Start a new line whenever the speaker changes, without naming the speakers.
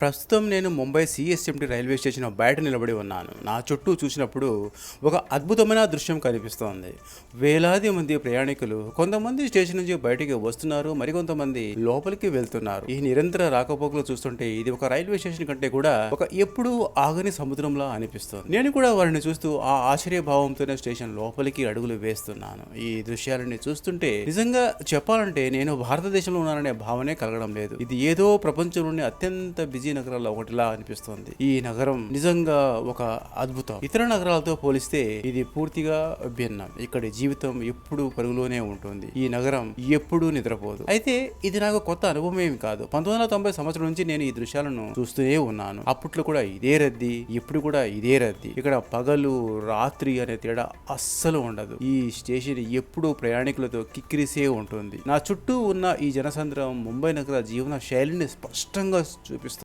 ప్రస్తుతం నేను Mumbai CSMT railway station బయట నిలబడి ఉన్నాను. నా చుట్టూ చూసినప్పుడు ఒక అద్భుతమైన దృశ్యం కనిపిస్తోంది. వేలాది మంది ప్రయాణికులు కొంతమంది స్టేషన్ నుంచి బయటికి వస్తున్నారు, మరికొంతమంది లోపలికి వెళ్తున్నారు. ఈ నిరంతర రాకపోకలు చూస్తుంటే ఇది ఒక రైల్వే స్టేషన్ కంటే కూడా ఒక ఎప్పుడూ ఆగని సముద్రంలా అనిపిస్తుంది. నేను కూడా వారిని చూస్తూ ఆ ఆశ్చర్యభావంతోనే స్టేషన్ లోపలికి అడుగులు వేస్తున్నాను. ఈ దృశ్యాలని చూస్తుంటే నిజంగా చెప్పాలంటే నేను భారతదేశంలో ఉన్నాననే భావనే కలగడం లేదు. ఇది ఏదో ప్రపంచంలోని అత్యంత బిజీ నగరాల్లో ఒకటిలా అనిపిస్తోంది. ఈ నగరం నిజంగా ఒక అద్భుతం. ఇతర నగరాలతో పోలిస్తే ఇది పూర్తిగా భిన్నం. ఇక్కడి జీవితం ఎప్పుడు పరుగులోనే ఉంటుంది. ఈ నగరం ఎప్పుడూ నిద్రపోదు. అయితే ఇది నాకు కొత్త అనుభవం ఏమి కాదు. 1990 సంవత్సరం నుంచి నేను ఈ దృశ్యాలను చూస్తూనే ఉన్నాను. అప్పట్లో కూడా ఇదే రద్దీ, ఇప్పుడు కూడా ఇదే రద్దీ. ఇక్కడ పగలు రాత్రి అనే తేడా అస్సలు ఉండదు. ఈ స్టేషన్ ఎప్పుడూ ప్రయాణికులతో కిక్కిరిసే ఉంటుంది. నా చుట్టూ ఉన్న ఈ జనసంద్రం ముంబై నగర జీవన శైలిని స్పష్టంగా చూపిస్తుంది.